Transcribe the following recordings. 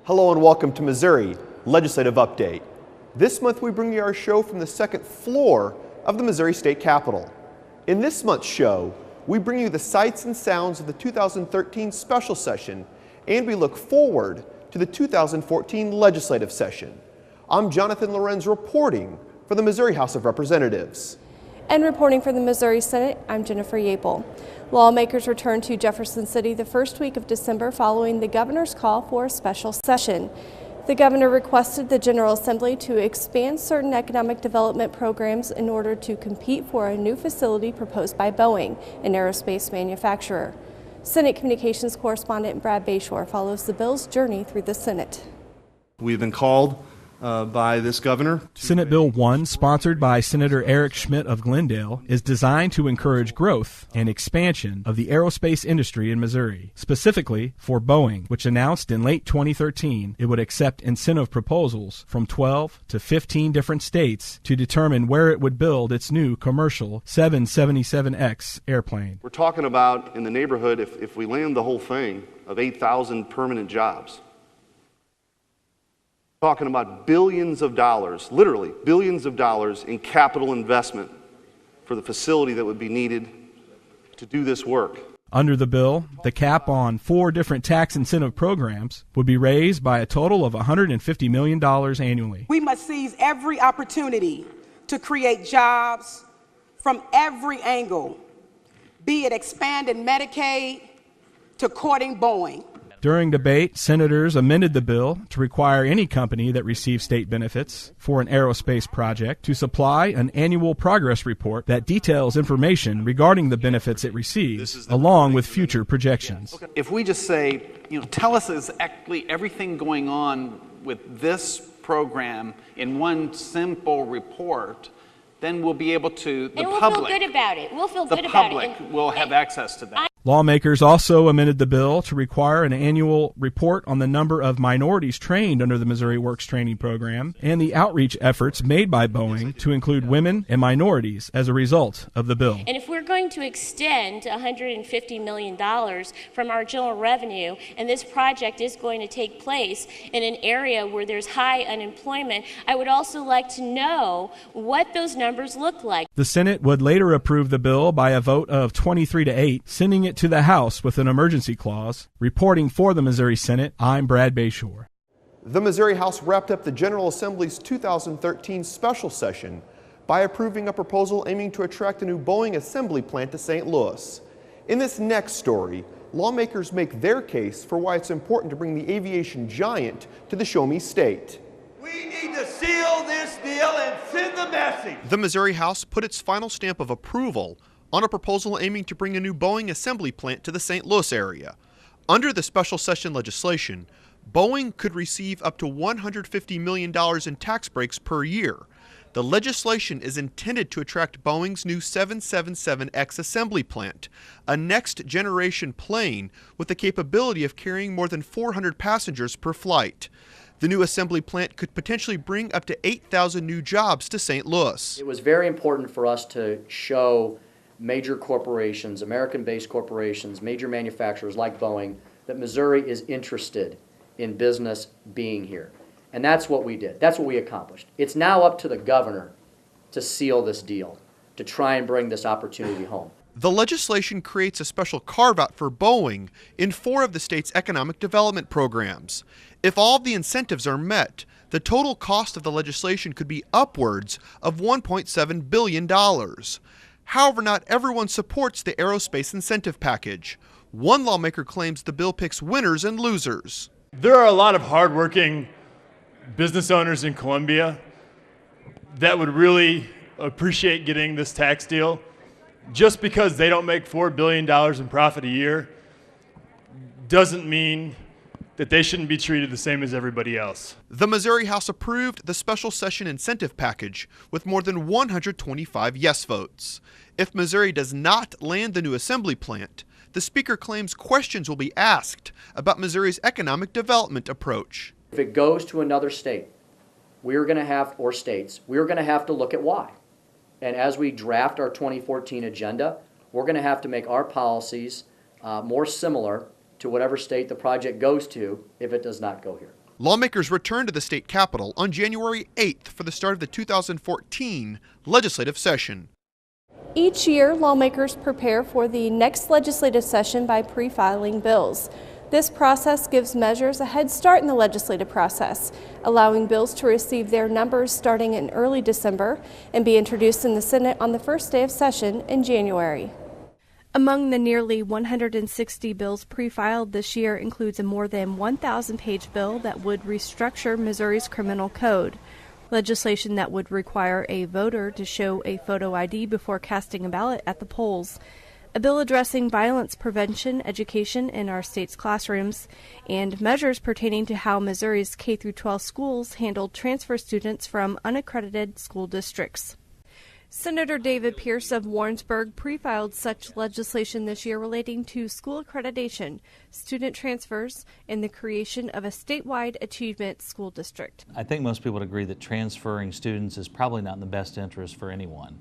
Hello and welcome to Missouri Legislative Update. This month we bring you our show from the second floor of the Missouri State Capitol. In this month's show, we bring you the sights and sounds of the 2013 special session, and we look forward to the 2014 legislative session. I'm Jonathan Lorenz reporting for the Missouri House of Representatives. And reporting for the Missouri Senate, I'm Jennifer Yapel. Lawmakers returned to Jefferson City the first week of December following the governor's call for a special session. The governor requested the General Assembly to expand certain economic development programs in order to compete for a new facility proposed by Boeing, an aerospace manufacturer. Senate Communications correspondent Brad Bayshore follows the bill's journey through the Senate. We've been called by this governor. Senate Bill 1, sponsored by Senator Eric Schmidt of Glendale, is designed to encourage growth and expansion of the aerospace industry in Missouri, specifically for Boeing, which announced in late 2013 it would accept incentive proposals from 12 to 15 different states to determine where it would build its new commercial 777X airplane. We're talking about in the neighborhood, if we land the whole thing, of 8,000 permanent jobs. Talking about billions of dollars, literally billions of dollars in capital investment for the facility that would be needed to do this work. Under the bill, the cap on 4 different tax incentive programs would be raised by a total of $150 million annually. We must seize every opportunity to create jobs from every angle, be it expanding Medicaid to courting Boeing. During debate, senators amended the bill to require any company that receives state benefits for an aerospace project to supply an annual progress report that details information regarding the benefits it receives, along with future projections. If we just say, tell us exactly everything going on with this program in one simple report, then we'll be able to, we'll feel good about it. We'll feel good about it. The public will have access to that. Lawmakers also amended the bill to require an annual report on the number of minorities trained under the Missouri Works Training Program and the outreach efforts made by Boeing to include women and minorities as a result of the bill. And if we're going to extend $150 million from our general revenue, and this project is going to take place in an area where there's high unemployment, I would also like to know what those numbers look like. The Senate would later approve the bill by a vote of 23-8, sending it to the House with an emergency clause. Reporting for the Missouri Senate, I'm Brad Bayshore. The Missouri House wrapped up the General Assembly's 2013 special session by approving a proposal aiming to attract a new Boeing assembly plant to St. Louis. In this next story, lawmakers make their case for why it's important to bring the aviation giant to the Show Me State. We need to seal this deal and send the message. The Missouri House put its final stamp of approval on a proposal aiming to bring a new Boeing assembly plant to the St. Louis area. Under the special session legislation, Boeing could receive up to $150 million in tax breaks per year. The legislation is intended to attract Boeing's new 777X assembly plant, a next-generation plane with the capability of carrying more than 400 passengers per flight. The new assembly plant could potentially bring up to 8,000 new jobs to St. Louis. It was very important for us to show major corporations, American-based corporations, major manufacturers like Boeing, that Missouri is interested in business being here. And that's what we did. That's what we accomplished. It's now up to the governor to seal this deal, to try and bring this opportunity home. The legislation creates a special carve-out for Boeing in 4 of the state's economic development programs. If all of the incentives are met, the total cost of the legislation could be upwards of $1.7 billion. However, not everyone supports the aerospace incentive package. One lawmaker claims the bill picks winners and losers. There are a lot of hardworking business owners in Columbia that would really appreciate getting this tax deal. Just because they don't make $4 billion in profit a year doesn't mean that they shouldn't be treated the same as everybody else. The Missouri House approved the special session incentive package with more than 125 yes votes. If Missouri does not land the new assembly plant, the Speaker claims questions will be asked about Missouri's economic development approach. If it goes to another state, we're going to have to look at why. And as we draft our 2014 agenda, we're going to have to make our policies more similar to whatever state the project goes to if it does not go here. Lawmakers returned to the state capitol on January 8th for the start of the 2014 legislative session. Each year, lawmakers prepare for the next legislative session by pre-filing bills. This process gives measures a head start in the legislative process, allowing bills to receive their numbers starting in early December and be introduced in the Senate on the first day of session in January. Among the nearly 160 bills pre-filed this year includes a more than 1,000-page bill that would restructure Missouri's criminal code, legislation that would require a voter to show a photo ID before casting a ballot at the polls, a bill addressing violence prevention education in our state's classrooms, and measures pertaining to how Missouri's K-12 schools handle transfer students from unaccredited school districts. Senator David Pierce of Warrensburg pre-filed such legislation this year relating to school accreditation, student transfers, and the creation of a statewide achievement school district. I think most people would agree that transferring students is probably not in the best interest for anyone.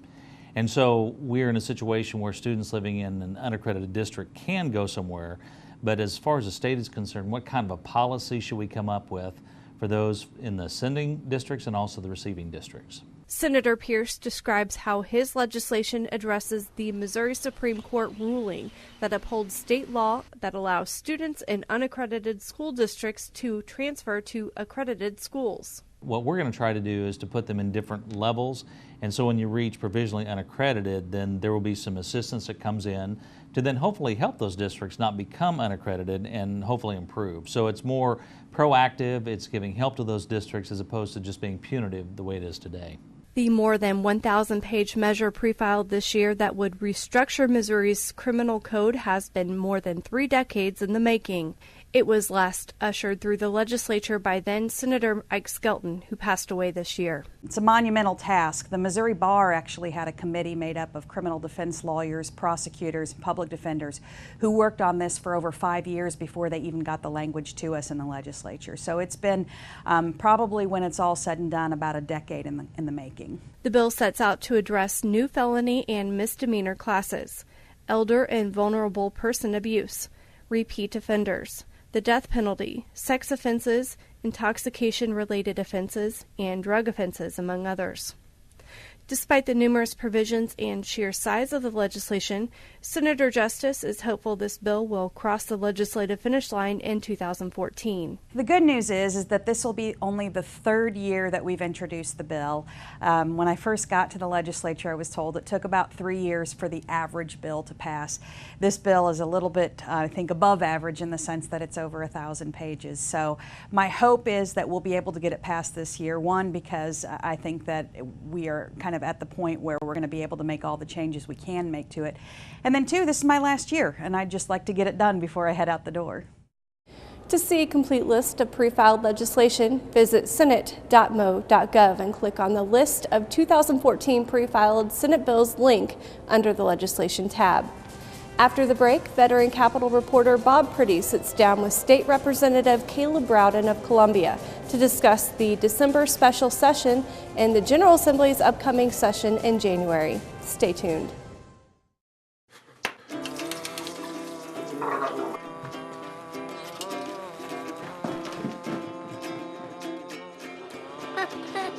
And so we're in a situation where students living in an unaccredited district can go somewhere, but as far as the state is concerned, what kind of a policy should we come up with for those in the sending districts and also the receiving districts? Senator Pierce describes how his legislation addresses the Missouri Supreme Court ruling that upholds state law that allows students in unaccredited school districts to transfer to accredited schools. What we're going to try to do is to put them in different levels, and so when you reach provisionally unaccredited, then there will be some assistance that comes in to then hopefully help those districts not become unaccredited and hopefully improve. So it's more proactive, it's giving help to those districts as opposed to just being punitive the way it is today. The more than 1,000-page measure pre-filed this year that would restructure Missouri's criminal code has been more than 3 decades in the making. It was last ushered through the legislature by then Senator Ike Skelton, who passed away this year. It's a monumental task. The Missouri Bar actually had a committee made up of criminal defense lawyers, prosecutors, and public defenders who worked on this for over 5 years before they even got the language to us in the legislature. So it's been probably, when it's all said and done, about a decade in the making. The bill sets out to address new felony and misdemeanor classes, elder and vulnerable person abuse, repeat offenders, the death penalty, sex offenses, intoxication-related offenses, and drug offenses, among others. Despite the numerous provisions and sheer size of the legislation, Senator Justice is hopeful this bill will cross the legislative finish line in 2014. The good news is that this will be only the 3rd year that we've introduced the bill. When I first got to the legislature, I was told it took about 3 years for the average bill to pass. This bill is a little bit, I think, above average in the sense that it's over 1,000 pages. So my hope is that we'll be able to get it passed this year. One, because I think that we are kind of at the point where we're going to be able to make all the changes we can make to it. And then 2, this is my last year, and I'd just like to get it done before I head out the door. To see a complete list of pre-filed legislation, visit senate.mo.gov and click on the list of 2014 pre-filed Senate bills link under the legislation tab. After the break, veteran Capitol reporter Bob Priddy sits down with State Representative Caleb Rowden of Columbia to discuss the December special session and the General Assembly's upcoming session in January. Stay tuned.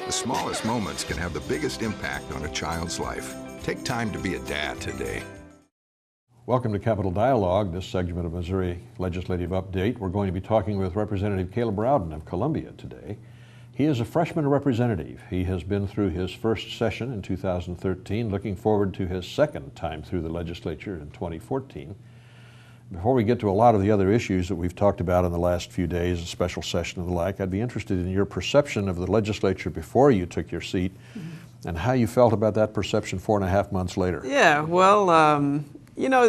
The smallest moments can have the biggest impact on a child's life. Take time to be a dad today. Welcome to Capitol Dialogue, this segment of Missouri Legislative Update. We're going to be talking with Representative Caleb Rowden of Columbia today. He is a freshman representative. He has been through his first session in 2013, looking forward to his second time through the legislature in 2014. Before we get to a lot of the other issues that we've talked about in the last few days, a special session and the like, I'd be interested in your perception of the legislature before you took your seat and how you felt about that perception 4.5 months later. Yeah, well, you know,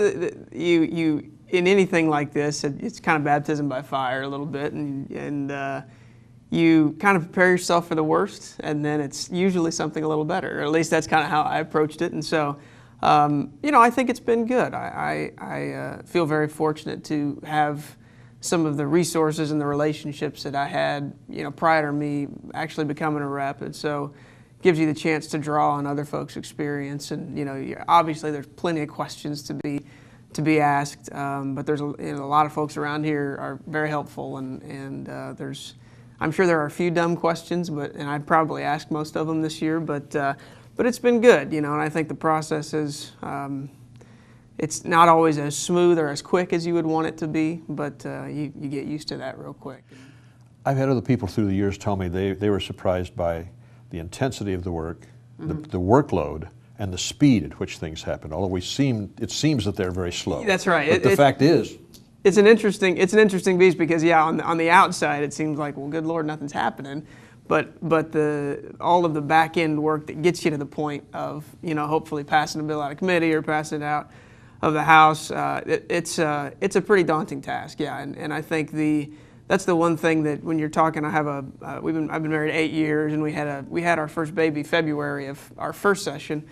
you in anything like this, it's kind of baptism by fire a little bit, and you kind of prepare yourself for the worst, and then it's usually something a little better, or at least that's kind of how I approached it. And so, you know, I think it's been good. I feel very fortunate to have some of the resources and the relationships that I had, you know, prior to me actually becoming a rep, and so gives you the chance to draw on other folks' experience. And you know, obviously there's plenty of questions to be asked, but there's a lot of folks around here are very helpful, and there's I'm sure there are a few dumb questions, and I'd probably ask most of them this year, but it's been good, and I think the process is, it's not always as smooth or as quick as you would want it to be, but you get used to that real quick. I've had other people through the years tell me they were surprised by the intensity of the work, the workload, and the speed at which things happen. Although it seems that they're very slow. That's right. But the fact is, it's an interesting beast because on the outside it seems like, well, good Lord, nothing's happening, but all of the back end work that gets you to the point of hopefully passing a bill out of committee or passing it out of the House, it's a pretty daunting task. Yeah, and I think that's the one thing that when you're talking, I've been married 8 years, and we had our first baby February of our first session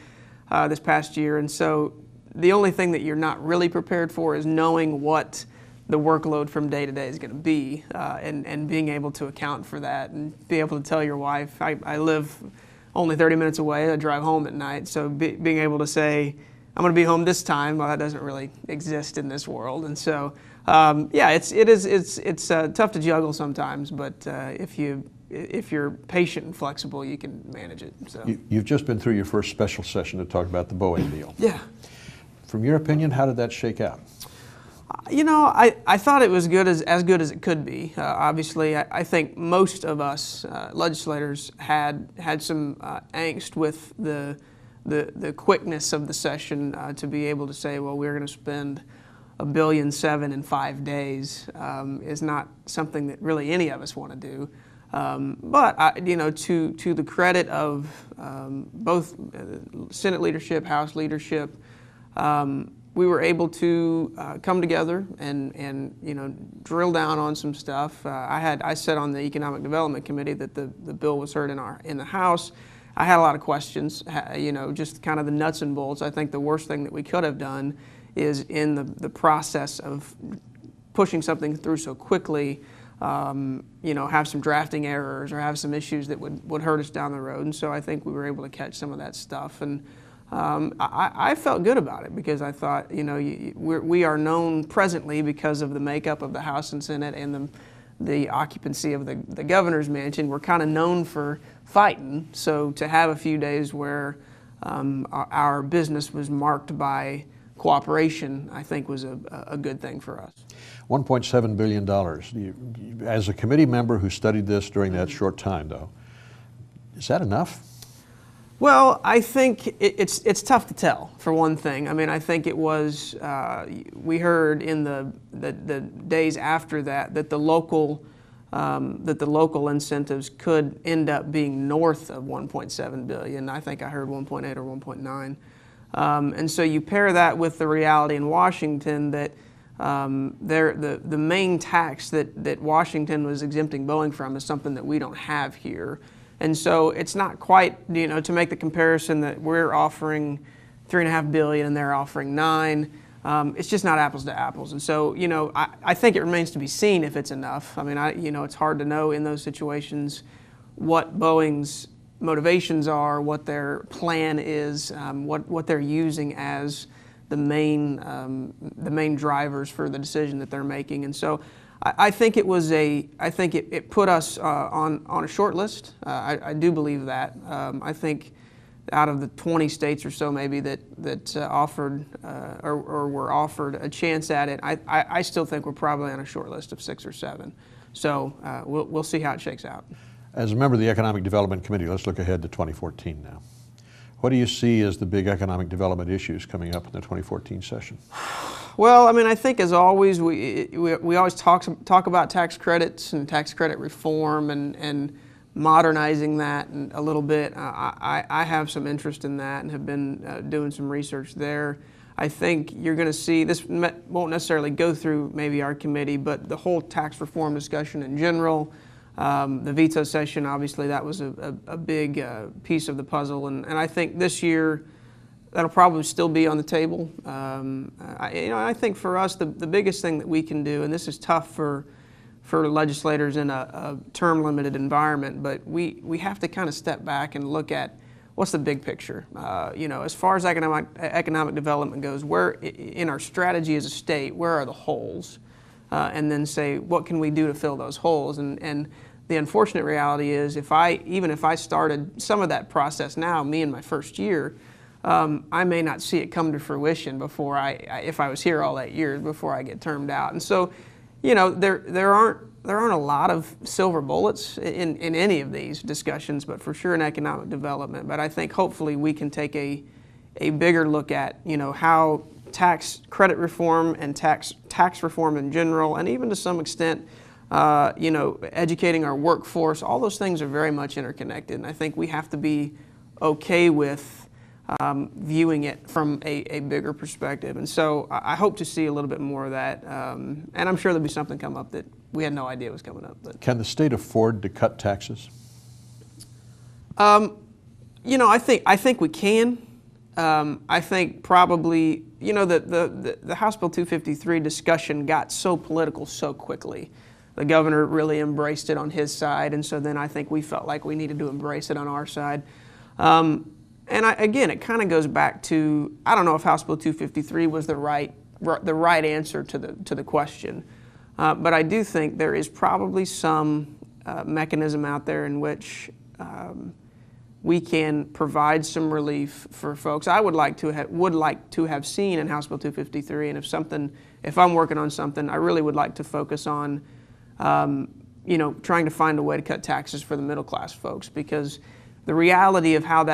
this past year, and so the only thing that you're not really prepared for is knowing what the workload from day to day is going to be, and being able to account for that and be able to tell your wife, I live only 30 minutes away, I drive home at night, so being able to say, I'm going to be home this time, well, that doesn't really exist in this world, and so yeah, it's tough to juggle sometimes, but if you're patient and flexible, you can manage it. So you've just been through your first special session to talk about the Boeing deal. Yeah. From your opinion, how did that shake out? I thought it was as good as it could be. Obviously, I think most of us legislators had some angst with the quickness of the session to be able to say, well, we're going to spend $1.7 billion in 5 days is not something that really any of us want to do. But to the credit of both Senate leadership, House leadership, we were able to come together and drill down on some stuff. I sat on the Economic Development Committee that the bill was heard in the House. I had a lot of questions, just kind of the nuts and bolts. I think the worst thing that we could have done is in the process of pushing something through so quickly, have some drafting errors or have some issues that would hurt us down the road. And so I think we were able to catch some of that stuff. And I felt good about it because I thought, we are known presently because of the makeup of the House and Senate and the occupancy of the governor's mansion. We're kind of known for fighting. So to have a few days where our business was marked by cooperation, I think was a good thing for us. $1.7 billion. As a committee member who studied this during that short time, though, is that enough? Well, I think it's tough to tell, for one thing. I mean, I think it was, we heard in the days after that the local incentives could end up being north of $1.7 billion. I think I heard 1.8 or 1.9. And so you pair that with the reality in Washington that the main tax that Washington was exempting Boeing from is something that we don't have here. And so it's not quite, to make the comparison that we're offering $3.5 billion and they're offering $9 billion, it's just not apples to apples. And so, I think it remains to be seen if it's enough. I mean, it's hard to know in those situations what Boeing's motivations are, what their plan is, what they're using as the main drivers for the decision that they're making. And so I think it put us on a short list. I do believe that. I think out of the 20 states or so maybe that offered or were offered a chance at it, I still think we're probably on a short list of 6 or 7. So we'll see how it shakes out. As a member of the Economic Development Committee, let's look ahead to 2014 now. What do you see as the big economic development issues coming up in the 2014 session? Well, I mean, I think as always, we always talk about tax credits and tax credit reform and modernizing that a little bit. I have some interest in that and have been doing some research there. I think you're going to see, this won't necessarily go through maybe our committee, but the whole tax reform discussion in general, the veto session, obviously that was a big piece of the puzzle. And I think this year, that'll probably still be on the table. I think for us, the biggest thing that we can do, and this is tough for legislators in a term-limited environment, but we have to kind of step back and look at what's the big picture. As far as economic development goes, where in our strategy as a state, where are the holes? And then say, what can we do to fill those holes? And the unfortunate reality is even if I started some of that process now, me in my first year, I may not see it come to fruition before if I was here all 8 years before I get termed out. And so, there aren't a lot of silver bullets in any of these discussions, but for sure in economic development. But I think hopefully we can take a bigger look at how tax credit reform and tax reform in general, and even to some extent, educating our workforce. All those things are very much interconnected, and I think we have to be okay with viewing it from a bigger perspective. And so I hope to see a little bit more of that, and I'm sure there'll be something come up that we had no idea was coming up. But. Can the state afford to cut taxes? I think we can. I think probably, the House Bill 253 discussion got so political so quickly. The governor really embraced it on his side, and so then I think we felt like we needed to embrace it on our side. Again, it kind of goes back to, I don't know if House Bill 253 was the right answer to the question, but I do think there is probably some mechanism out there in which we can provide some relief for folks. I would like to have seen in House Bill 253, and if I'm working on something, I really would like to focus on trying to find a way to cut taxes for the middle class folks, because the reality of how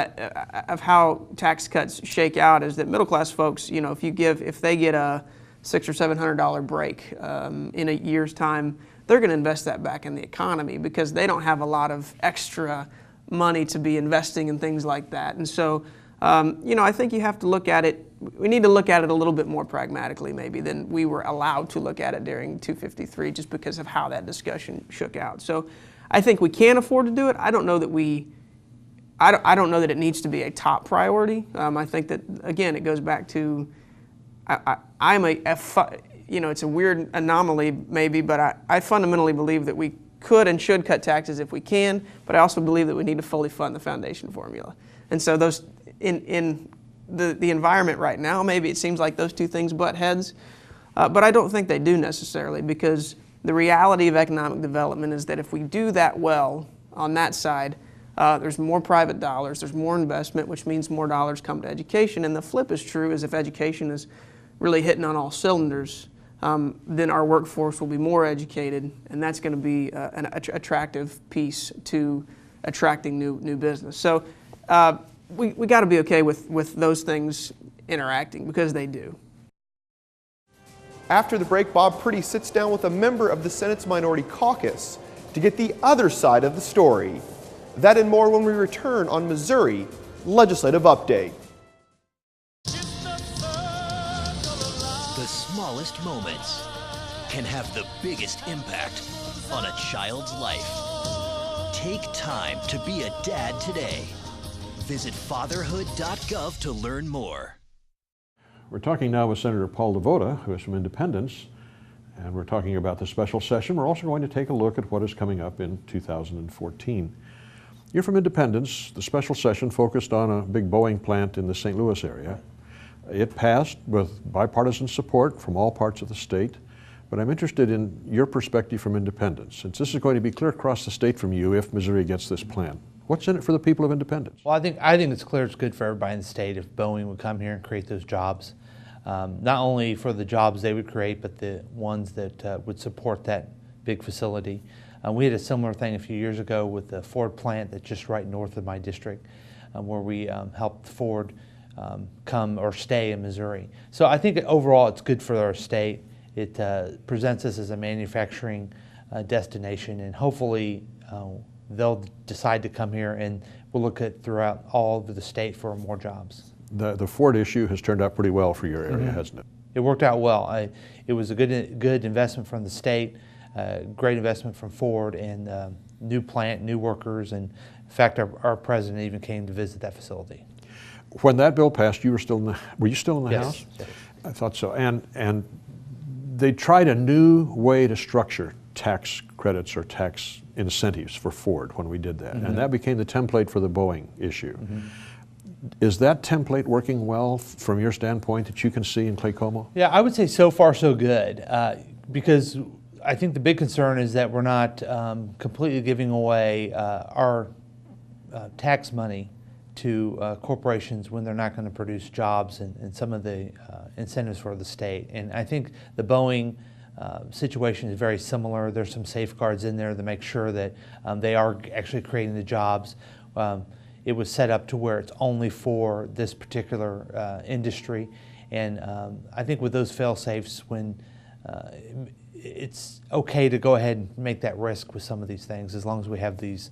tax cuts shake out is that middle class folks, if they get a $600 or $700 break in a year's time, they're going to invest that back in the economy because they don't have a lot of extra money to be investing in things like that. And so, I think you have to look at it. We need to look at it a little bit more pragmatically, maybe, than we were allowed to look at it during 253, just because of how that discussion shook out. So, I think we can afford to do it. I don't know that it needs to be a top priority. I think that, again, it goes back to it's a weird anomaly maybe, but I fundamentally believe that we could and should cut taxes if we can, but I also believe that we need to fully fund the foundation formula. And so those in the environment right now, maybe it seems like those two things butt heads, but I don't think they do necessarily, because the reality of economic development is that if we do that well on that side, there's more private dollars, there's more investment, which means more dollars come to education. And the flip is true, is if education is really hitting on all cylinders, then our workforce will be more educated, and that's going to be an attractive piece to attracting new business. So we got to be okay with those things interacting, because they do. After the break, Bob Priddy sits down with a member of the Senate's Minority Caucus to get the other side of the story. That and more when we return on Missouri Legislative Update. The smallest moments can have the biggest impact on a child's life. Take time to be a dad today. Visit fatherhood.gov to learn more. We're talking now with Senator Paul LeVota, who is from Independence, and we're talking about the special session. We're also going to take a look at what is coming up in 2014. You're from Independence. The special session focused on a big Boeing plant in the St. Louis area. It passed with bipartisan support from all parts of the state, but I'm interested in your perspective from Independence, since this is going to be clear across the state from you if Missouri gets this plan. What's in it for the people of Independence? Well, I think it's clear it's good for everybody in the state if Boeing would come here and create those jobs. Not only for the jobs they would create, but the ones that would support that big facility. We had a similar thing a few years ago with the Ford plant that's just right north of my district, where we helped Ford come or stay in Missouri. So I think overall it's good for our state. It presents us as a manufacturing destination, and hopefully they'll decide to come here, and we'll look at throughout all of the state for more jobs. The Ford issue has turned out pretty well for your area, hasn't it? It worked out well. It was a good investment from the state, great investment from Ford, and new plant, new workers, and in fact our president even came to visit that facility. When that bill passed, you were still in the Yes. House? Yes. I thought so. And they tried a new way to structure tax credits or tax incentives for Ford when we did that. And that became the template for the Boeing issue. Is that template working well from your standpoint that you can see in Clay Como? Yeah, I would say so far so good, because I think the big concern is that we're not completely giving away our tax money to corporations when they're not going to produce jobs and some of the incentives for the state. And I think the Boeing situation is very similar. There's some safeguards in there to make sure that they are actually creating the jobs. It was set up to where it's only for this particular industry. And I think with those fail-safes, when it's okay to go ahead and make that risk with some of these things as long as we have these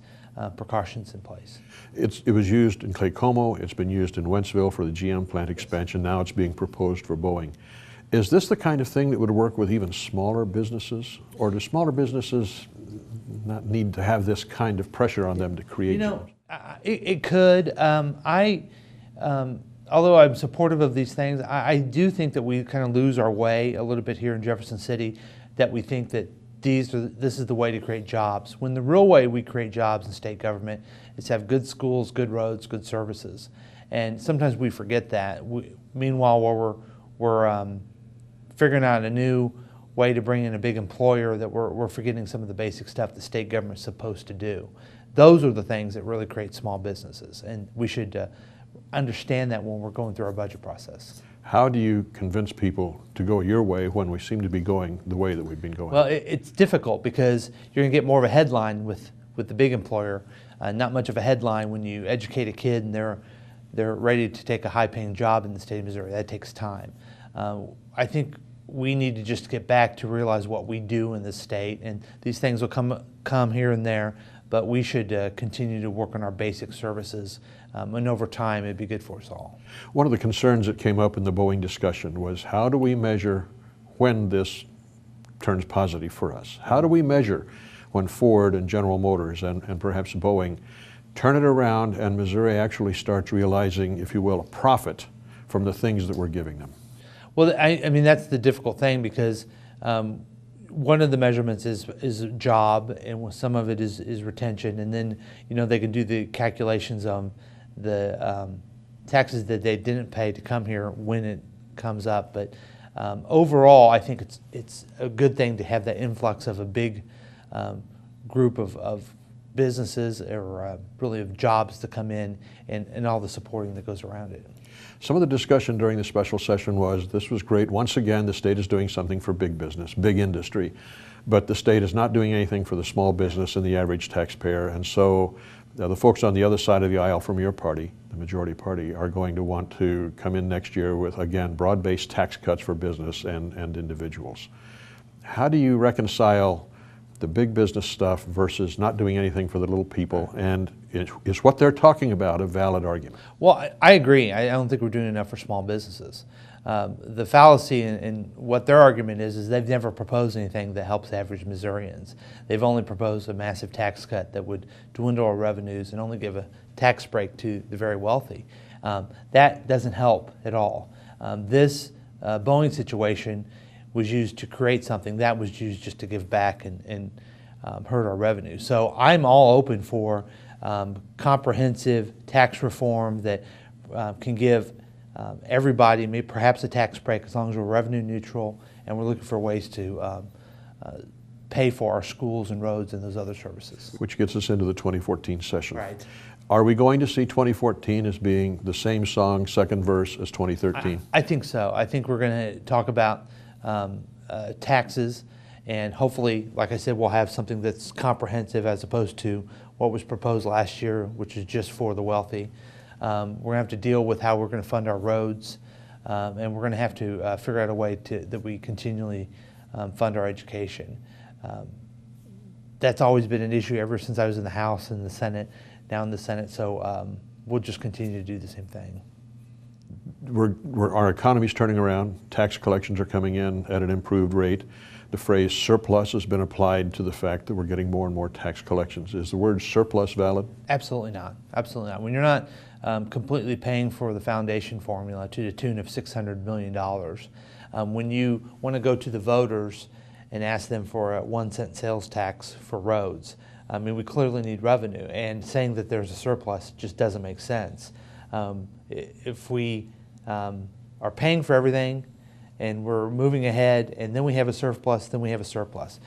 precautions in place. It was used in Clay Como, it's been used in Wentzville for the GM plant expansion, now it's being proposed for Boeing. Is this the kind of thing that would work with even smaller businesses? Or do smaller businesses not need to have this kind of pressure on them to create jobs? It could. Although I'm supportive of these things, I do think that we kind of lose our way a little bit here in Jefferson City, that we think that this is the way to create jobs, when the real way we create jobs in state government is to have good schools, good roads, good services. And sometimes we forget that. Meanwhile, while we're figuring out a new way to bring in a big employer, that we're forgetting some of the basic stuff the state government's supposed to do. Those are the things that really create small businesses, and we should understand that when we're going through our budget process. How do you convince people to go your way when we seem to be going the way that we've been going? Well, it's difficult because you're going to get more of a headline with the big employer, not much of a headline when you educate a kid and they're ready to take a high-paying job in the state of Missouri. That takes time. I think we need to just get back to realize what we do in this state, and these things will come here and there, but we should continue to work on our basic services, and over time it'd be good for us all. One of the concerns that came up in the Boeing discussion was, how do we measure when this turns positive for us? How do we measure when Ford and General Motors and perhaps Boeing turn it around and Missouri actually starts realizing, if you will, a profit from the things that we're giving them? Well, I mean, that's the difficult thing, because one of the measurements is a job, and some of it is retention, and then they can do the calculations on the taxes that they didn't pay to come here when it comes up. But overall, I think it's a good thing to have that influx of a big group of businesses, or really of jobs to come in, and all the supporting that goes around it. Some of the discussion during the special session was, this was great. Once again, the state is doing something for big business, big industry, but the state is not doing anything for the small business and the average taxpayer. And so the folks on the other side of the aisle from your party, the majority party, are going to want to come in next year with, again, broad-based tax cuts for business and individuals. How do you reconcile the big business stuff versus not doing anything for the little people? And is what they're talking about a valid argument? Well, I agree. I don't think we're doing enough for small businesses. The fallacy in what their argument is they've never proposed anything that helps average Missourians. They've only proposed a massive tax cut that would dwindle our revenues and only give a tax break to the very wealthy. That doesn't help at all. This Boeing situation was used to create something that was used just to give back and hurt our revenue. So I'm all open for comprehensive tax reform that can give everybody maybe perhaps a tax break, as long as we're revenue neutral and we're looking for ways to pay for our schools and roads and those other services. Which gets us into the 2014 session. Right. Are we going to see 2014 as being the same song, second verse, as 2013? I think so. I think we're going to talk about taxes, and hopefully, like I said, we'll have something that's comprehensive as opposed to what was proposed last year, which is just for the wealthy. We're going to have to deal with how we're going to fund our roads, and we're going to have to figure out a way that we continually fund our education. That's always been an issue ever since I was in the House and the Senate, now in the Senate, so we'll just continue to do the same thing. Our economy's turning around, tax collections are coming in at an improved rate. The phrase surplus has been applied to the fact that we're getting more and more tax collections. Is the word surplus valid? Absolutely not. Absolutely not. When you're not completely paying for the foundation formula to the tune of $600 million, when you want to go to the voters and ask them for a 1-cent sales tax for roads, I mean, we clearly need revenue, and saying that there's a surplus just doesn't make sense. If we are paying for everything and we're moving ahead, and then we have a surplus, then we have a surplus.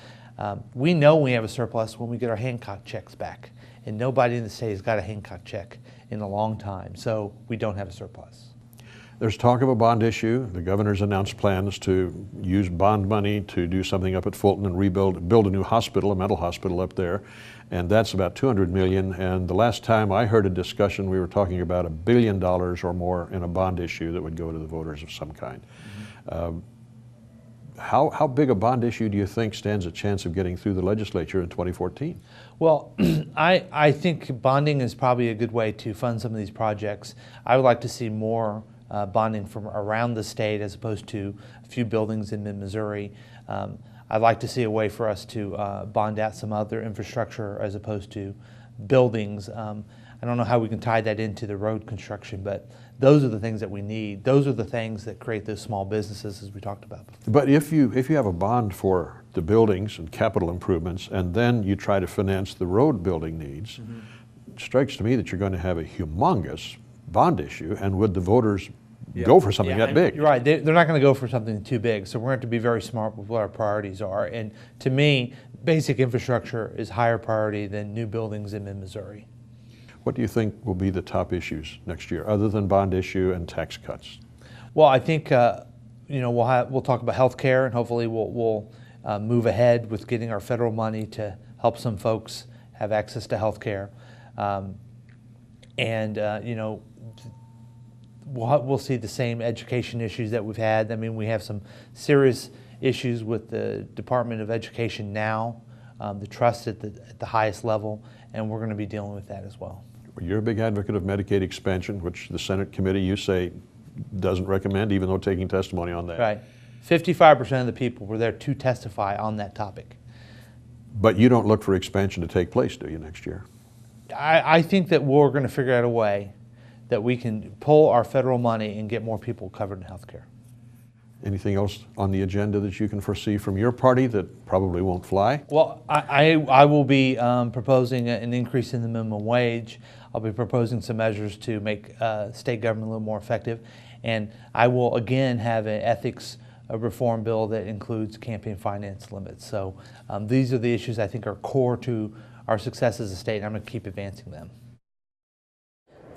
We know we have a surplus when we get our Hancock checks back, and nobody in the state has got a Hancock check in a long time, so we don't have a surplus. There's talk of a bond issue. The governor's announced plans to use bond money to do something up at Fulton and build a new hospital, a mental hospital up there, and that's about $200 million. And the last time I heard a discussion, we were talking about $1 billion or more in a bond issue that would go to the voters of some kind. How big a bond issue do you think stands a chance of getting through the legislature in 2014? Well, I think bonding is probably a good way to fund some of these projects. I would like to see more bonding from around the state as opposed to a few buildings in mid-Missouri. I'd like to see a way for us to bond out some other infrastructure as opposed to buildings. I don't know how we can tie that into the road construction, but those are the things that we need. Those are the things that create those small businesses, as we talked about before. But if you have a bond for the buildings and capital improvements, and then you try to finance the road building needs, it strikes to me that you're going to have a humongous bond issue, and would the voters go for something that big? You're right. They're not going to go for something too big, so we're going to have to be very smart with what our priorities are. And to me, basic infrastructure is higher priority than new buildings in mid-Missouri. What do you think will be the top issues next year, other than bond issue and tax cuts? Well, I think we'll talk about health care, and hopefully we'll move ahead with getting our federal money to help some folks have access to health care. We'll see the same education issues that we've had. I mean, we have some serious issues with the Department of Education now, the trust at the highest level, and we're going to be dealing with that as well. You're a big advocate of Medicaid expansion, which the Senate committee, you say, doesn't recommend, even though taking testimony on that. Right. 55% of the people were there to testify on that topic. But you don't look for expansion to take place, do you, next year? I think that we're going to figure out a way that we can pull our federal money and get more people covered in health care. Anything else on the agenda that you can foresee from your party that probably won't fly? Well, I will be proposing an increase in the minimum wage. I'll be proposing some measures to make state government a little more effective. And I will again have an ethics reform bill that includes campaign finance limits. So these are the issues I think are core to our success as a state, and I'm going to keep advancing them.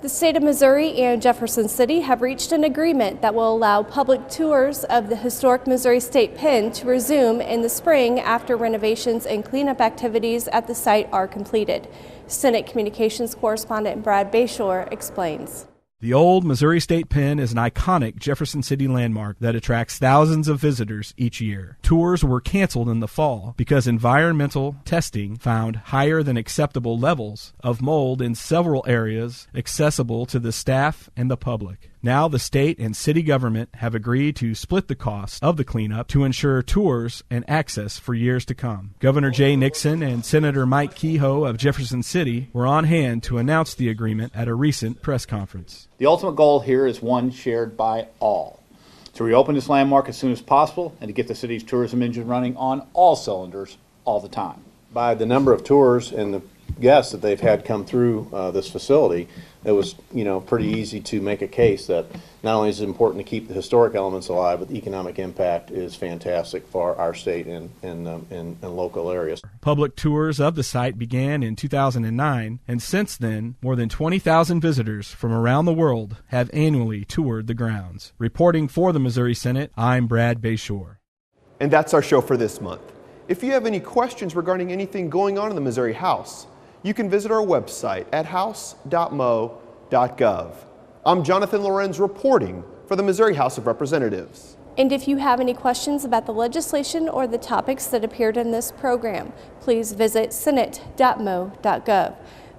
The state of Missouri and Jefferson City have reached an agreement that will allow public tours of the historic Missouri State Pen to resume in the spring after renovations and cleanup activities at the site are completed. Senate Communications correspondent Brad Bayshore explains. The Old Missouri State Pen is an iconic Jefferson City landmark that attracts thousands of visitors each year. Tours were canceled in the fall because environmental testing found higher than acceptable levels of mold in several areas accessible to the staff and the public. Now the state and city government have agreed to split the cost of the cleanup to ensure tours and access for years to come. Governor Jay Nixon and Senator Mike Kehoe of Jefferson City were on hand to announce the agreement at a recent press conference. The ultimate goal here is one shared by all: to reopen this landmark as soon as possible and to get the city's tourism engine running on all cylinders all the time. By the number of tours and the guests that they've had come through this facility, it was pretty easy to make a case that not only is it important to keep the historic elements alive, but the economic impact is fantastic for our state and local areas. Public tours of the site began in 2009, and since then, more than 20,000 visitors from around the world have annually toured the grounds. Reporting for the Missouri Senate, I'm Brad Bayshore. And that's our show for this month. If you have any questions regarding anything going on in the Missouri House, you can visit our website at house.mo.gov. I'm Jonathan Lorenz reporting for the Missouri House of Representatives. And if you have any questions about the legislation or the topics that appeared in this program, please visit senate.mo.gov.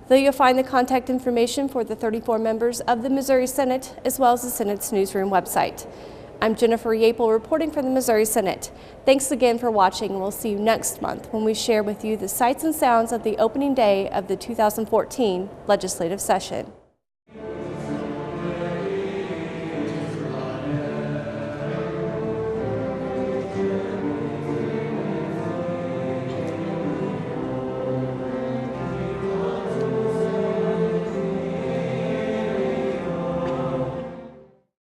There you'll find the contact information for the 34 members of the Missouri Senate, as well as the Senate's newsroom website. I'm Jennifer Yapel reporting for the Missouri Senate. Thanks again for watching, and we'll see you next month when we share with you the sights and sounds of the opening day of the 2014 legislative session.